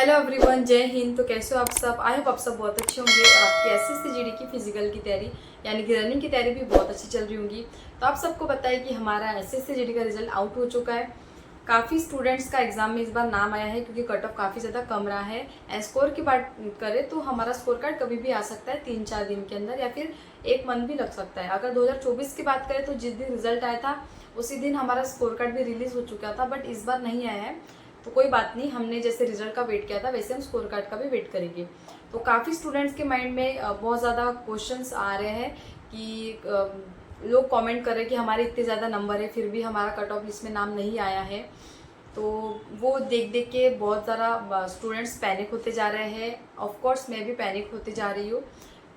Hello everyone, जय हिंद। तो कैसे हो आप सब? आई होप आप सब बहुत अच्छे होंगे और आपकी एसएससी जीडी की फिजिकल की तैयारी यानी कि रनिंग की तैयारी भी बहुत अच्छी चल रही होंगी। तो आप सबको पता है कि हमारा एसएससी जीडी का रिजल्ट आउट हो चुका है। काफ़ी स्टूडेंट्स का एग्जाम में इस बार नाम आया है क्योंकि कट ऑफ काफ़ी ज़्यादा कम रहा है। स्कोर की बात करें तो हमारा स्कोर कार्ड कभी भी आ सकता है 3-4 दिन के अंदर या फिर 1 मंथ भी लग सकता है। अगर 2024 की बात करें तो जिस दिन रिजल्ट आया था उसी दिन हमारा स्कोर कार्ड भी रिलीज हो चुका था, बट इस बार नहीं आया है। तो कोई बात नहीं, हमने जैसे रिजल्ट का वेट किया था वैसे हम स्कोर कार्ड का भी वेट करेंगे। तो काफ़ी स्टूडेंट्स के माइंड में बहुत ज़्यादा क्वेश्चंस आ रहे हैं कि लोग कमेंट कर रहे हैं कि हमारे इतने ज़्यादा नंबर है फिर भी हमारा कट ऑफ लिस्ट में नाम नहीं आया है। तो वो देख देख के बहुत ज़्यादा स्टूडेंट्स पैनिक होते जा रहे हैं। ऑफ कोर्स मैं भी पैनिक होते जा रही हूँ।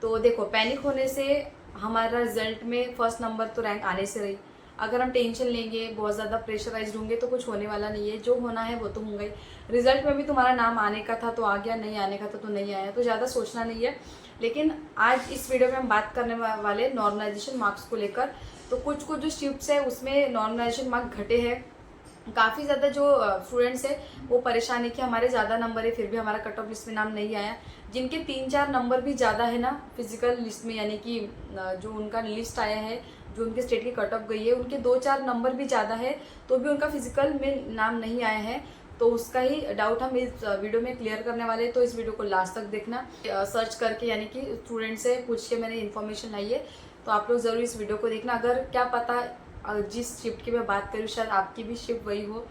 तो देखो, पैनिक होने से हमारा रिजल्ट में फर्स्ट नंबर तो रैंक आने से रही। अगर हम टेंशन लेंगे, बहुत ज़्यादा प्रेशराइज होंगे तो कुछ होने वाला नहीं है। जो होना है वो तो होगा ही। रिजल्ट में भी तुम्हारा नाम आने का था तो आ गया, नहीं आने का था तो नहीं आया, तो ज़्यादा सोचना नहीं है। लेकिन आज इस वीडियो में हम बात करने वाले नॉर्मलाइजेशन मार्क्स को लेकर। तो कुछ कुछ जो शिफ्ट्स है उसमें नॉर्मलाइजेशन मार्क्स घटे हैं। काफ़ी ज़्यादा जो स्टूडेंट्स है वो परेशान है कि हमारे ज़्यादा नंबर है फिर भी हमारा कट ऑफ लिस्ट में नाम नहीं आया। जिनके 3-4 नंबर भी ज़्यादा है ना फिजिकल लिस्ट में, यानी कि जो उनका लिस्ट आया है, जो उनके स्टेट की कट ऑफ गई है, उनके 2-4 नंबर भी ज़्यादा है तो भी उनका फिजिकल में नाम नहीं आया है। तो उसका ही डाउट हम इस वीडियो में क्लियर करने वाले हैं। तो इस वीडियो को लास्ट तक देखना। सर्च करके यानी कि स्टूडेंट से पूछ के मैंने इन्फॉर्मेशन लाई है, तो आप लोग ज़रूर इस वीडियो को देखना। अगर क्या पता जिस शिफ्ट की मैं बात करूँ शायद आपकी भी शिफ्ट वही हो।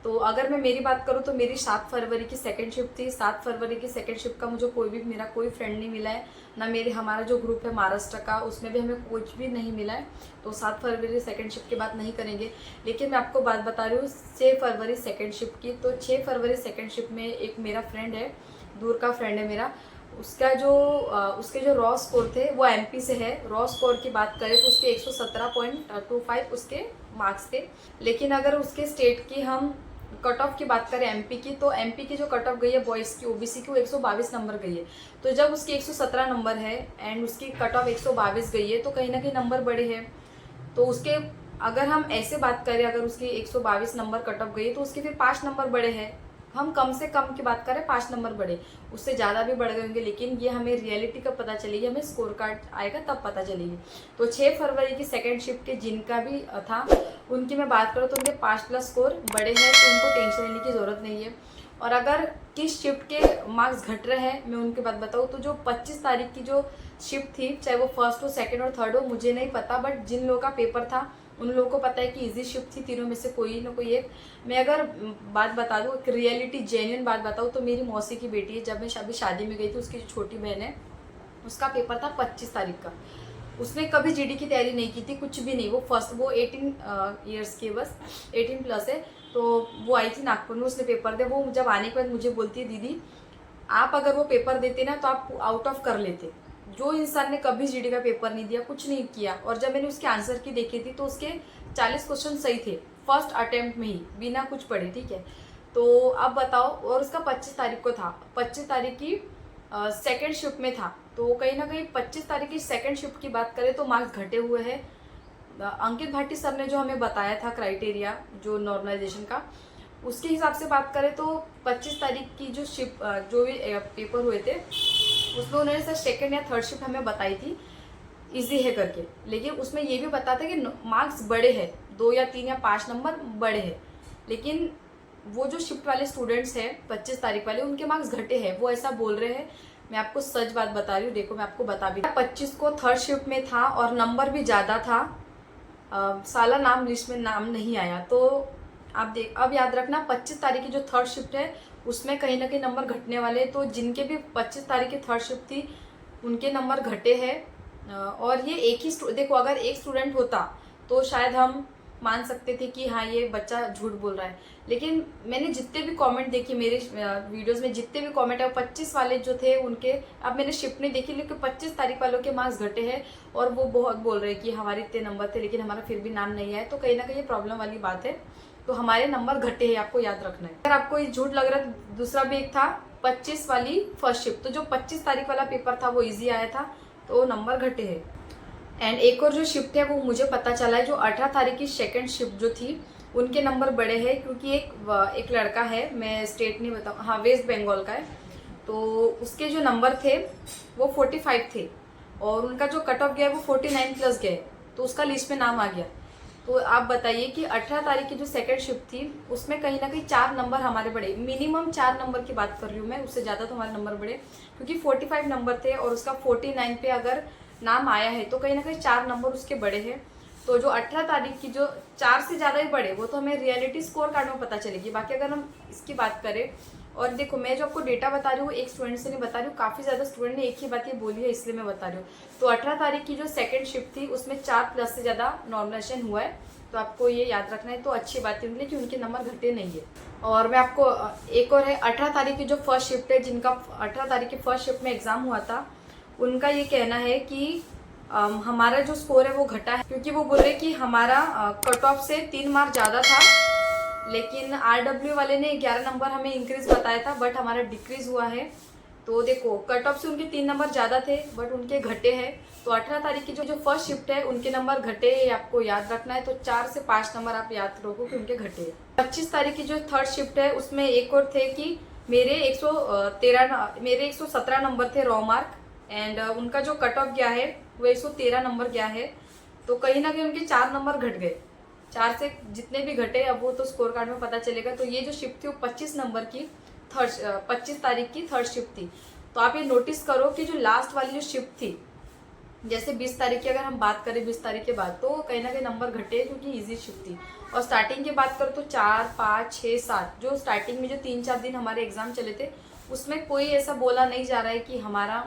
तो अगर मैं मेरी बात करूँ तो मेरी 7 फरवरी की सेकंड शिफ्ट थी। 7 फरवरी की सेकंड शिफ्ट का मुझे मेरा कोई फ्रेंड नहीं मिला है ना। हमारा जो ग्रुप है महाराष्ट्र का उसमें भी हमें कुछ भी नहीं मिला है। तो 7 फरवरी सेकंड शिफ्ट की बात नहीं करेंगे। लेकिन मैं आपको बात बता रही हूँ 6 फरवरी सेकंड शिफ्ट की। तो 6 फरवरी सेकंड शिफ्ट में एक मेरा फ्रेंड है, दूर का फ्रेंड है मेरा। उसके जो रॉ स्कोर थे वो एमपी से है। रॉ स्कोर की बात करें तो उसके 117.25 उसके मार्क्स थे। लेकिन अगर उसके स्टेट की हम कट ऑफ की बात करें एमपी की, तो एमपी की जो कट ऑफ गई है बॉयज़ की ओबीसी की वो 122 नंबर गई है। तो जब उसकी 117 नंबर है एंड उसकी कट ऑफ 122 गई है तो कहीं ना कहीं नंबर बड़े हैं। तो उसके अगर हम ऐसे बात करें, अगर उसकी 122 नंबर कट ऑफ गई तो उसके फिर 5 नंबर बड़े हैं। हम कम से कम की बात करें 5 नंबर बड़े, उससे ज़्यादा भी बढ़ गए होंगे। लेकिन ये हमें रियलिटी कब पता चलेगी, हमें स्कोर कार्ड आएगा तब पता चलेगी। तो 6 फरवरी की सेकेंड शिफ्ट के जिनका भी था उनकी मैं बात करूँ तो उनके 5+ स्कोर बड़े हैं, तो उनको टेंशन लेने की ज़रूरत नहीं है। और अगर किस शिफ्ट के मार्क्स घट रहे हैं मैं उनकी बात बताऊँ तो जो 25 तारीख की जो शिफ्ट थी, चाहे वो फर्स्ट हो, सेकंड और थर्ड हो, मुझे नहीं पता, बट जिन लोगों का पेपर था उन लोगों को पता है कि इजी शिफ्ट थी। तीनों में से कोई ना कोई एक। मैं अगर बात बता दूँ, एक रियलिटी जेन्युइन बात बताऊँ तो मेरी मौसी की बेटी है, जब मैं अभी शादी में गई थी उसकी जो छोटी बहन है उसका पेपर था 25 तारीख का। उसने कभी जीडी की तैयारी नहीं की थी, कुछ भी नहीं। वो 18 ईयर्स की, बस 18+ है। तो वो आई थी नागपुर में, उसने पेपर दिया। वो जब आने के बाद मुझे बोलती है, दीदी आप अगर वो पेपर देते ना तो आप आउट ऑफ कर लेते। जो इंसान ने कभी जीडी का पेपर नहीं दिया, कुछ नहीं किया, और जब मैंने उसके आंसर की देखी थी तो उसके 40 क्वेश्चन सही थे फर्स्ट अटेम्प्ट में ही, बिना कुछ पढ़े, ठीक है। तो अब बताओ, और उसका 25 तारीख को था, 25 तारीख की सेकेंड शिफ्ट में था। तो कहीं ना कहीं 25 तारीख की सेकेंड शिफ्ट की बात करें तो मार्क्स घटे हुए हैं। अंकित भाटी सर ने जो हमें बताया था क्राइटेरिया जो नॉर्मलाइजेशन का, उसके हिसाब से बात करें तो 25 तारीख की जो शिफ्ट जो भी पेपर हुए थे उसमें उन्होंने सर सेकेंड या थर्ड शिफ्ट हमें बताई थी इजी है करके। लेकिन उसमें ये भी बताता है कि मार्क्स बड़े हैं, 2 या 3 या 5 नंबर बड़े हैं। लेकिन वो जो शिफ्ट वाले स्टूडेंट्स हैं 25 तारीख वाले, उनके मार्क्स घटे हैं, वो ऐसा बोल रहे हैं। मैं आपको सच बात बता रही हूँ, देखो मैं आपको बता भी, 25 को थर्ड शिफ्ट में था और नंबर भी ज़्यादा था। साला नाम लिस्ट में नाम नहीं आया। तो आप अब याद रखना 25 तारीख की जो थर्ड शिफ्ट है उसमें कहीं ना कहीं नंबर घटने वाले। तो जिनके भी 25 तारीख की थर्ड शिफ्ट थी उनके नंबर घटे हैं। और ये एक ही देखो, अगर एक स्टूडेंट होता तो शायद हम मान सकते थे कि हाँ ये बच्चा झूठ बोल रहा है। लेकिन मैंने जितने भी कमेंट देखे मेरे वीडियोस में, जितने भी कमेंट है 25 वाले जो थे उनके, अब मैंने शिफ्ट नहीं देखी लेकिन 25 तारीख वालों के मार्क्स घटे हैं। और वो बहुत बोल रहे हैं कि हमारे इतने नंबर थे लेकिन हमारा फिर भी नाम नहीं आया। तो कहीं ना कहीं ये प्रॉब्लम वाली बात है। तो हमारे नंबर घटे हैं, आपको याद रखना है। अगर आपको ये झूठ लग रहा है, दूसरा भी एक था 25 वाली फर्स्ट शिफ्ट, तो जो 25 तारीख वाला पेपर था वो ईजी आया था, तो नंबर घटे हैं। एंड एक और जो शिफ्ट है वो मुझे पता चला है, जो 18 तारीख की सेकेंड शिफ्ट जो थी उनके नंबर बड़े हैं, क्योंकि एक लड़का है, मैं स्टेट नहीं बताऊँ, हाँ वेस्ट बंगाल का है, तो उसके जो नंबर थे वो 45 थे और उनका जो कट ऑफ गया वो 49 प्लस गए, तो उसका लिस्ट में नाम आ गया। तो आप बताइए कि 18 तारीख की जो सेकंड शिफ्ट थी उसमें कहीं ना कहीं 4 नंबर हमारे बढ़े, मिनिमम 4 नंबर की बात कर रही हूँ मैं, उससे ज़्यादा तो हमारे नंबर बढ़े, क्योंकि 45 नंबर थे और उसका 49 पे अगर नाम आया है तो कहीं ना कहीं 4 नंबर उसके बड़े हैं। तो जो 18 तारीख की जो 4 से ज़्यादा ही बढ़े वो तो हमें रियलिटी स्कोर कार्ड में पता चलेगी। बाकी अगर हम इसकी बात करें, और देखो मैं जो आपको डेटा बता रही हूँ एक स्टूडेंट से नहीं बता रही हूँ, काफ़ी ज़्यादा स्टूडेंट ने एक ही बात ये बोली है इसलिए मैं बता रही हूँ। तो 18 तारीख की जो सेकंड शिफ्ट थी उसमें 4 प्लस से ज़्यादा नॉर्मलाइजेशन हुआ है, तो आपको ये याद रखना है। तो अच्छी बात है उनके लिए कि उनके नंबर घटे नहीं है। और मैं आपको एक और है 18 तारीख की जो फर्स्ट शिफ्ट है, जिनका 18 तारीख की फर्स्ट शिफ्ट में एग्जाम हुआ था, उनका ये कहना है कि हमारा जो स्कोर है वो घटा है, क्योंकि वो बोल रहे कि हमारा कट ऑफ से 3 मार्क ज़्यादा था, लेकिन RW वाले ने 11 नंबर हमें इंक्रीज बताया था, बट हमारा डिक्रीज हुआ है। तो देखो कट ऑफ से उनके 3 नंबर ज़्यादा थे बट उनके घटे हैं। तो 18 तारीख की जो फर्स्ट शिफ्ट है उनके नंबर घटे, आपको याद रखना है। तो 4 से 5 नंबर आप याद रखो कि उनके घटे हैं। 25 तारीख की जो थर्ड शिफ्ट है उसमें एक और थे कि मेरे 117 नंबर थे रॉ मार्क, एंड उनका जो कट ऑफ गया है वो 113 नंबर गया है। तो कहीं ना कहीं उनके 4 नंबर घट गए, 4 से जितने भी घटे अब वो तो स्कोर कार्ड में पता चलेगा। तो ये जो शिफ्ट थी वो 25 नंबर की 25 तारीख की थर्ड शिफ्ट थी। तो आप ये नोटिस करो कि जो लास्ट वाली जो शिफ्ट थी, जैसे 20 तारीख की अगर हम बात करें 20 तारीख के बाद, तो कहीं ना कहीं नंबर घटे क्योंकि इजी शिफ्ट थी। और स्टार्टिंग की बात करो तो 4, 5, 6, 7 जो स्टार्टिंग में जो 3-4 दिन हमारे एग्जाम चले थे उसमें कोई ऐसा बोला नहीं जा रहा है कि हमारा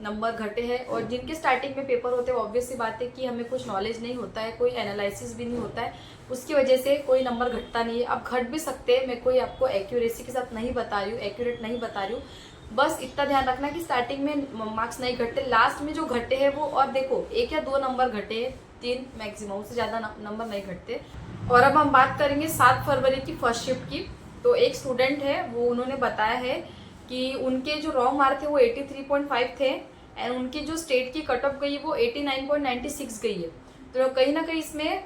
नंबर घटे हैं। और जिनके स्टार्टिंग में पेपर होते हैं ऑब्वियस सी बात है कि हमें कुछ नॉलेज नहीं होता है, कोई एनालिसिस भी नहीं होता है, उसकी वजह से कोई नंबर घटता नहीं है। अब घट भी सकते हैं, मैं कोई आपको एक्यूरेसी के साथ नहीं बता रही हूँ, एक्यूरेट नहीं बता रही हूँ, बस इतना ध्यान रखना कि स्टार्टिंग में मार्क्स नहीं घटते, लास्ट में जो घटे हैं वो, और देखो 1 या 2 नंबर घटे, 3 मैक्सिमम, उससे ज़्यादा नंबर नहीं घटते। और अब हम बात करेंगे 7 फरवरी की फर्स्ट शिफ्ट की। तो एक स्टूडेंट है वो उन्होंने बताया है कि उनके जो रॉ मार्क थे वो 83.5 थे एंड उनकी जो स्टेट की कट ऑफ गई वो 89.96 गई है। तो कहीं ना कहीं इसमें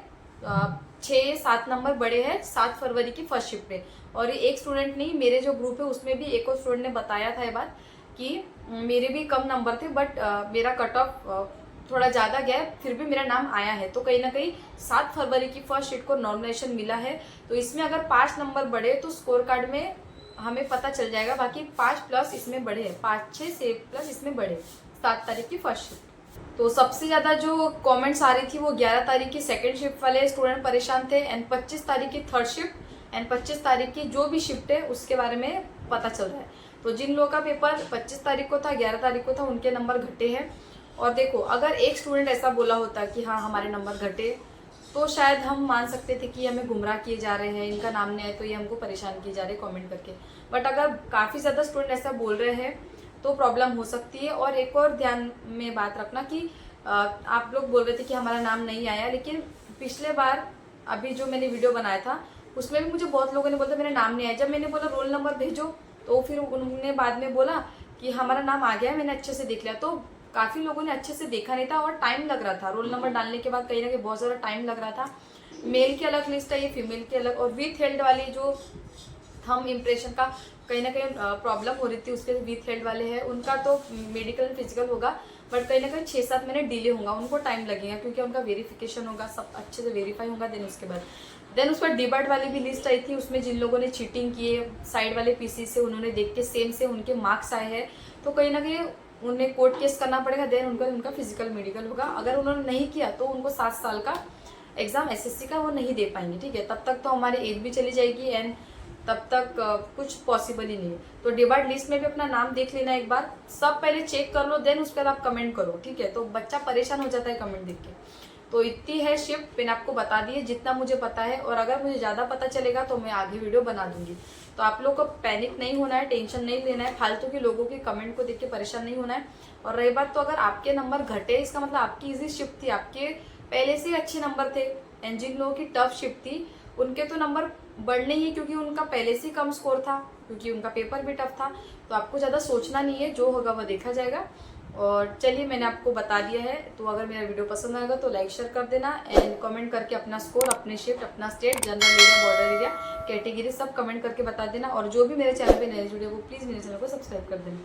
6-7 नंबर बड़े हैं 7 फरवरी की फर्स्ट शिफ्ट पे। और ये एक स्टूडेंट नहीं, मेरे जो ग्रुप है उसमें भी एक और स्टूडेंट ने बताया था ये बात कि मेरे भी कम नंबर थे बट मेरा कट ऑफ थोड़ा ज़्यादा गया है, फिर भी मेरा नाम आया है। तो कहीं ना कहीं 7 फरवरी की फर्स्ट शिफ्ट को नॉर्मलाइजेशन मिला है। तो इसमें अगर 5 नंबर बढ़े तो स्कोर कार्ड में हमें पता चल जाएगा, बाकी 5 प्लस इसमें बढ़े, 5-6 से प्लस इसमें बढ़े 7 तारीख की फर्स्ट शिफ्ट। तो सबसे ज़्यादा जो कमेंट्स आ रही थी वो 11 तारीख की सेकंड शिफ्ट वाले स्टूडेंट परेशान थे एंड 25 तारीख की थर्ड शिफ्ट एंड 25 तारीख की जो भी शिफ्ट है उसके बारे में पता चल रहा है। तो जिन लोगों का पेपर 25 तारीख को था, 11 तारीख को था, उनके नंबर घटे हैं। और देखो अगर एक स्टूडेंट ऐसा बोला होता कि हाँ हमारे नंबर घटे, तो शायद हम मान सकते थे कि हमें गुमराह किए जा रहे हैं, इनका नाम नहीं आए तो ये हमको परेशान किए जा रहे हैं कमेंट करके। बट अगर काफ़ी ज़्यादा स्टूडेंट ऐसा बोल रहे हैं तो प्रॉब्लम हो सकती है। और एक और ध्यान में बात रखना कि आप लोग बोल रहे थे कि हमारा नाम नहीं आया, लेकिन पिछले बार अभी जो मैंने वीडियो बनाया था उसमें भी मुझे बहुत लोगों ने बोला मेरा नाम नहीं आया। जब मैंने बोला रोल नंबर भेजो तो फिर उन्होंने बाद में बोला कि हमारा नाम आ गया है, मैंने अच्छे से देख लिया। तो काफ़ी लोगों ने अच्छे से देखा नहीं था और टाइम लग रहा था, रोल नंबर डालने के बाद कहीं ना कहीं बहुत ज़्यादा टाइम लग रहा था। मेल की अलग लिस्ट है, ये फीमेल की अलग, और विथ हेल्ड वाली जो थंब इम्प्रेशन का कहीं ना कहीं प्रॉब्लम हो रही थी उसके विथ हेल्ड वाले हैं, उनका तो मेडिकल फिजिकल होगा बट कहीं ना कहीं 6-7 महीने डिले होगा, उनको टाइम लगेगा क्योंकि उनका वेरिफिकेशन होगा, सब अच्छे से वेरीफाई होगा। देन उसके बाद उस पर डीबर्ट वाली भी लिस्ट आई थी, उसमें जिन लोगों ने चीटिंग किए साइड वाले पीसी से, उन्होंने देख के सेम से उनके मार्क्स आए हैं, तो कहीं ना कहीं उन्हें कोर्ट केस करना पड़ेगा। देन उनका फिजिकल मेडिकल होगा। अगर उन्होंने नहीं किया तो उनको 7 साल का एग्जाम SSC का वो नहीं दे पाएंगे, ठीक है। तब तक तो हमारी एज भी चली जाएगी एंड तब तक कुछ पॉसिबल ही नहीं है। तो डिबार्ड लिस्ट में भी अपना नाम देख लेना एक बार, सब पहले चेक कर लो, देन उसके बाद आप कमेंट करो, ठीक है। तो बच्चा परेशान हो जाता है कमेंट देख के। तो इतनी है शिफ्ट, मैंने आपको बता दी है जितना मुझे पता है, और अगर मुझे ज़्यादा पता चलेगा तो मैं आगे वीडियो बना दूंगी। तो आप लोग को पैनिक नहीं होना है, टेंशन नहीं लेना है, फालतू के लोगों के कमेंट को देख के परेशान नहीं होना है। और रही बात, तो अगर आपके नंबर घटे इसका मतलब आपकी ईजी शिफ्ट थी, आपके पहले से अच्छे नंबर थे, एंड जिन लोगों की टफ शिफ्ट थी उनके तो नंबर बढ़ने ही, क्योंकि उनका पहले से कम स्कोर था, क्योंकि उनका पेपर भी टफ था। तो आपको ज़्यादा सोचना नहीं है, जो होगा वह देखा जाएगा। और चलिए मैंने आपको बता दिया है, तो अगर मेरा वीडियो पसंद आएगा तो लाइक शेयर कर देना एंड कमेंट करके अपना स्कोर, अपने शिफ्ट, अपना state, general area, border area, category सब कमेंट करके बता देना। और जो भी मेरे चैनल पे नए जुड़े वो प्लीज़ मेरे चैनल को सब्सक्राइब कर देना।